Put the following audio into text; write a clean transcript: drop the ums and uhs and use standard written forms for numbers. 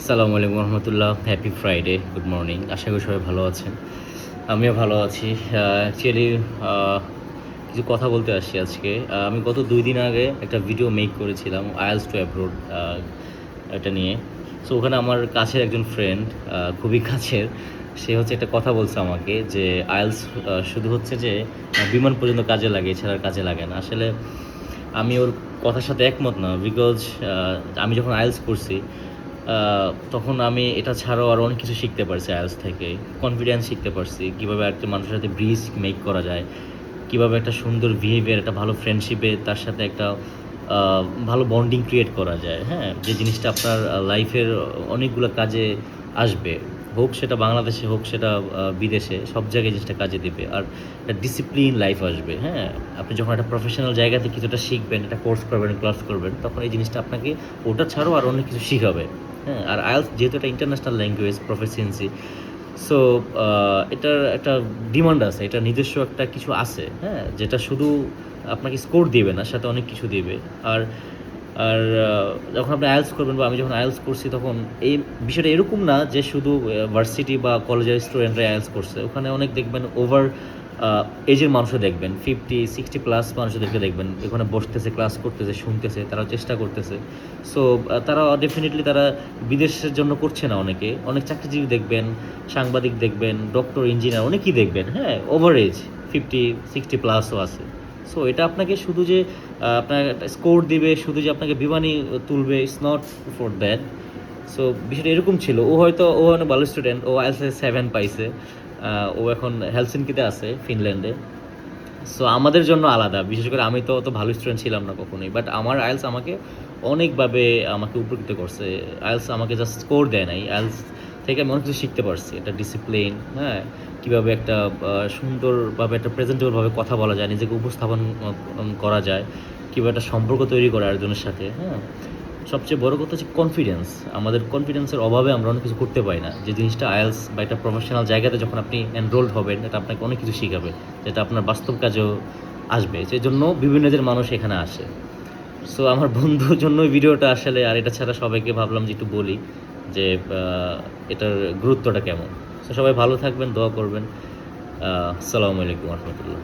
আসসালামু আলাইকুম রহমতুল্লাহ। Happy Friday, good morning. আশা করি সবাই ভালো আছেন, আমিও ভালো আছি। অ্যাকচুয়ালি কিছু কথা বলতে আসছি আজকে। আমি গত 2 দিন আগে একটা ভিডিও মেক করেছিলাম আইএলস টু অ্যাব্রোড এটা নিয়ে। সো ওখানে আমার কাছের একজন ফ্রেন্ড, খুবই কাছের, সে হচ্ছে একটা কথা বলছে আমাকে যে আইএলস শুধু হচ্ছে যে বিমান পর্যন্ত কাজে লাগে, এছাড়া আর কাজে লাগে না। আসলে আমি ওর কথার সাথে একমত না, বিকজ আমি যখন আইএলস করছি তখন আমি এটা ছাড়াও আরও অনেক কিছু শিখতে পারছি আইএলস থেকে। কনফিডেন্স শিখতে পারছি, কীভাবে একটা মানুষের সাথে ব্রিজ মেক করা যায়, কীভাবে একটা সুন্দর বিহেভিয়ার, একটা ভালো ফ্রেন্ডশিপে তার সাথে একটা ভালো বন্ডিং ক্রিয়েট করা যায়। হ্যাঁ, যে জিনিসটা আপনার লাইফের অনেকগুলো কাজে আসবে, হোক সেটা বাংলাদেশে, হোক সেটা বিদেশে, সব জায়গায় জিনিসটা কাজে দেবে। আর একটা ডিসিপ্লিন লাইফ আসবে। হ্যাঁ, আপনি যখন একটা প্রফেশনাল জায়গাতে কিছুটা শিখবেন, একটা কোর্স করবেন, ক্লাস করবেন, তখন এই জিনিসটা আপনাকে ওটা ছাড়াও আর অনেক কিছু শিখাবে। হ্যাঁ, আর আইএলস যেহেতু একটা ইন্টারন্যাশনাল ল্যাঙ্গুয়েজ, প্রফেসিয়েন্সি, সো এটার একটা ডিমান্ড আছে, এটা নিজস্ব একটা কিছু আছে। হ্যাঁ, যেটা শুধু আপনাকে স্কোর দিবে না, সাথে অনেক কিছু দিবে। আর আর যখন আপনি আইএলস করবেন, বা আমি যখন আইএলস করছি, তখন এই বিষয়টা এরকম না যে শুধু ভার্সিটি বা কলেজের স্টুডেন্টরা আইএলস করছে। ওখানে অনেক দেখবেন ওভার এজের মানুষও দেখবেন, 50-60+ মানুষদেরকে দেখবেন এখানে বসতেছে, ক্লাস করতেছে, শুনতেছে, তারা চেষ্টা করতেছে। সো তারা ডেফিনেটলি তারা বিদেশের জন্য করছে না। অনেক চাকরিজীবী দেখবেন, সাংবাদিক দেখবেন, ডক্টর, ইঞ্জিনিয়ার, অনেকেই দেখবেন, হ্যাঁ, ওভার এজ 50-60+ও আছে। সো এটা আপনাকে শুধু যে আপনার একটা স্কোর দিবে, শুধু যে আপনাকে বিমানি তুলবে, it's not for that. So বিষয়টা এরকম ছিল। ও অনেক ভালো স্টুডেন্ট, ও আইএলটিএসে 7 পাইছে। ও এখন হেলসিঙ্কিতে আছে, ফিনল্যান্ডে। সো আমাদের জন্য আলাদা, বিশেষ করে আমি তো অত ভালো স্টুডেন্ট ছিলাম না কখনোই, বাট আমার আইএলস আমাকে অনেকভাবে আমাকে উপকৃত করছে। আইএলস আমাকে জাস্ট স্কোর দেয় নাই, আইএলস থেকে আমি অনেক কিছু শিখতে পারছি। একটা ডিসিপ্লিন, হ্যাঁ, কীভাবে একটা সুন্দরভাবে, একটা প্রেজেন্টেবলভাবে কথা বলা যায়, নিজেকে উপস্থাপন করা যায়, কীভাবে একটা সম্পর্ক তৈরি করা আরেকজনের সাথে। হ্যাঁ, সবচেয়ে বড় কথা হচ্ছে কনফিডেন্স। আমাদের কনফিডেন্সের অভাবে আমরা অনেক কিছু করতে পারি না। যে জিনিসটা আইএলস বা একটা প্রফেশনাল জায়গাতে যখন আপনি এনরোলড হবেন, এটা আপনাকে অনেক কিছু শিখাবে, যেটা আপনার বাস্তব কাজেও আসবে। সেই জন্য বিভিন্ন দেশের মানুষ এখানে আসে। সো আমার বন্ধুর জন্য ভিডিওটা আসলে, আর এটা ছাড়া সবাইকে ভাবলাম যে একটু বলি যে এটার গুরুত্বটা কেমন। সো সবাই ভালো থাকবেন, দোয়া করবেন। আসসালামু আলাইকুম রহমতুল্লাহ।